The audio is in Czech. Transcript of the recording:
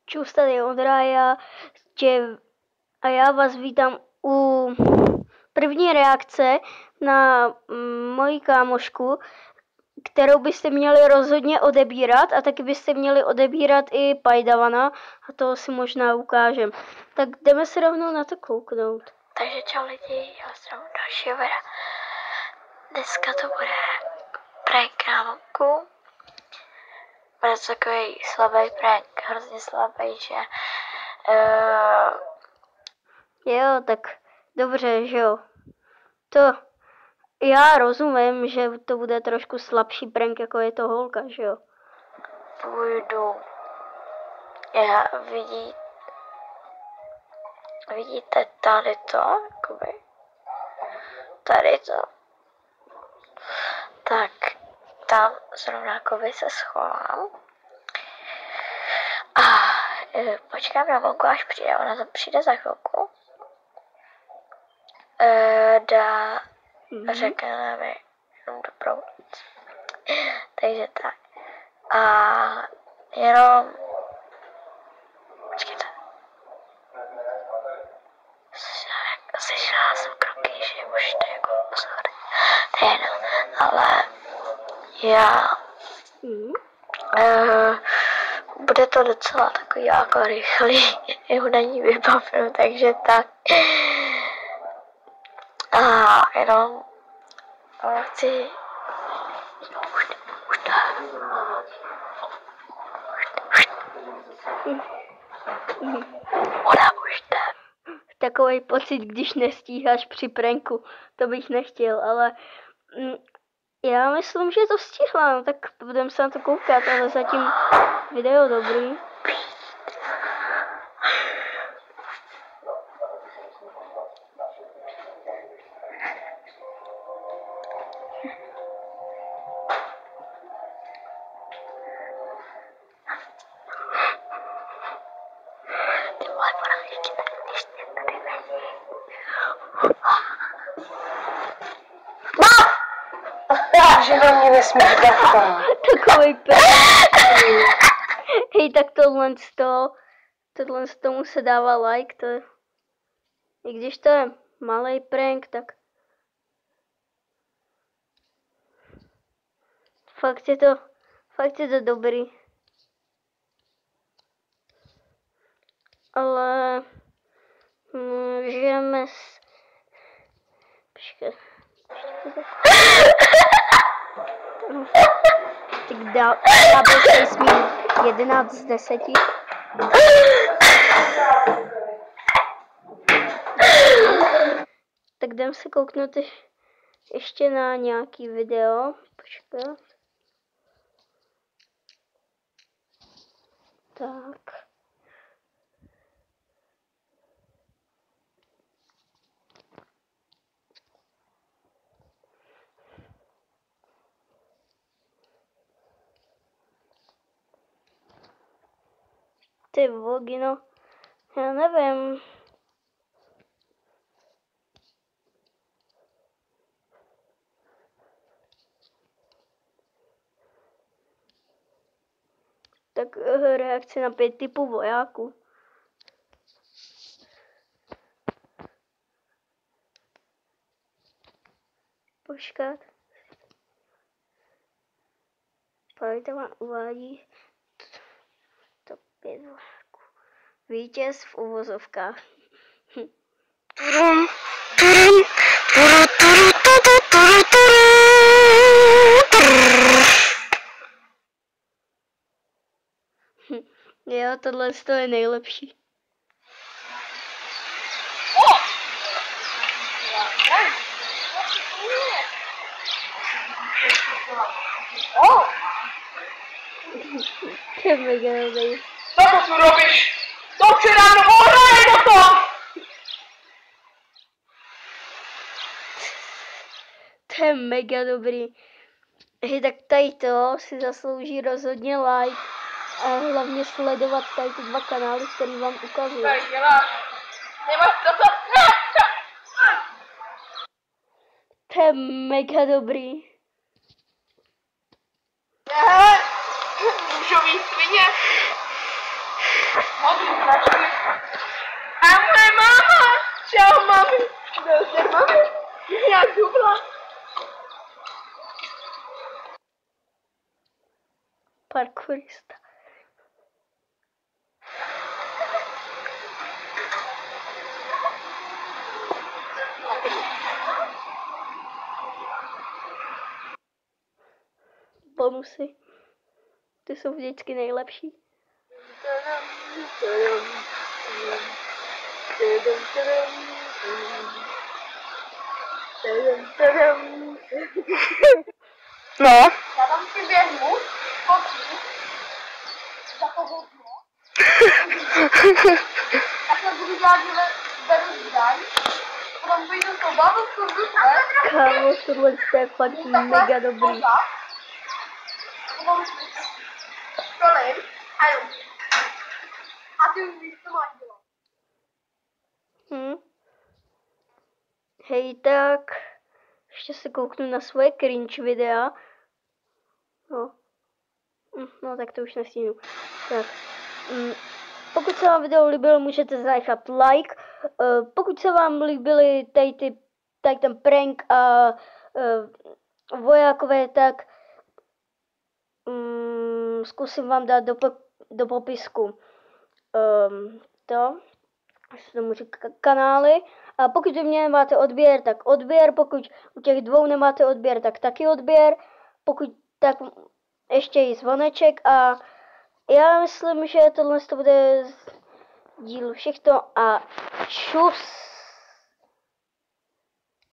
Čus, tady Ondra a já vás vítám u první reakce na moji kámošku, kterou byste měli rozhodně odebírat a taky byste měli odebírat i Pajdavana a toho si možná ukážem. Tak jdeme se rovnou na to kouknout. Takže čau lidi, já zdravím dalšího videa. Dneska to bude prank na mamku. Bude to takový slabý prank, hrozně slabý, že... Jo, tak dobře, že jo. To já rozumím, že to bude trošku slabší prank, jako je to holka, že jo. Vidíte tady to, jakoby, tady to. Tak tam zrovna jakoby se schovám. A počkám na mamku, až přijde, ona tam přijde za chvilku. Řekne mi jenom dobrou noc. Takže tak. A jenom... Počkejte. Slyšela jsem kroky, že můžete jako pozor. To je jedno, ale já... bude to docela takový jako rychlý, jeho na ní vybavím, takže tak. A jenom chci... Už Ona už jde. Takový pocit, když nestíháš při pranku, to bych nechtěl, ale já myslím, že to stihla, no tak budeme se na to koukat, ale zatím video dobrý. Že na mě nesmíš dát. Takový prank. Hej, tak tohle z tomu se dává like, to je, i když to je malý prank, tak fakt je to dobrý. Ale můžeme počkat. Tak dá bych mít 11 z 10. Tak jdem se kouknout ještě na nějaký video. Počkat. Tak. Ty vogino, já nevím. Tak reakce na 5 typů vojáků. Počkat. Pajdavan uvádí top 5 vojáků. Vítěz v uvozovkách. Jo, tohle je nejlepší. To je mega dobrý. Co tu robíš? To chci ráno ohraje do toho! To je mega dobrý. Hej, tak tady to si zaslouží rozhodně like a hlavně sledovat tady ty 2 kanály, který vám ukazuju. Tady děláš. Nemáš to. To je mega dobrý. Růžový svině. Mami, značky. A moje máma! Čau, mami! Byl mami? Jak dubla? Parkourista. Bonusy. Ty jsou vždycky nejlepší. No. Já tam si běhnu, skočím, za to hodně. Tak to budu dělat, že beru zbraň, potom půjdu s tou bavlnou, Kámo, tohle je fakt mega dobrý. potom stolím a jdu. A ty už víš, co máš dělat. Hej, tak ještě se kouknu na svoje cringe videa. No tak to už nestínu. Tak. Pokud se vám video líbilo, můžete zanechat like. Pokud se vám líbily tady ten prank a vojákové, tak zkusím vám dát do popisku jak se tomu říká, kanály. A pokud u mě nemáte odběr, tak odběr. Pokud u těch dvou nemáte odběr, tak taky odběr. Pokud tak ještě i zvoneček. A já myslím, že tohle bude díl všechno a čus.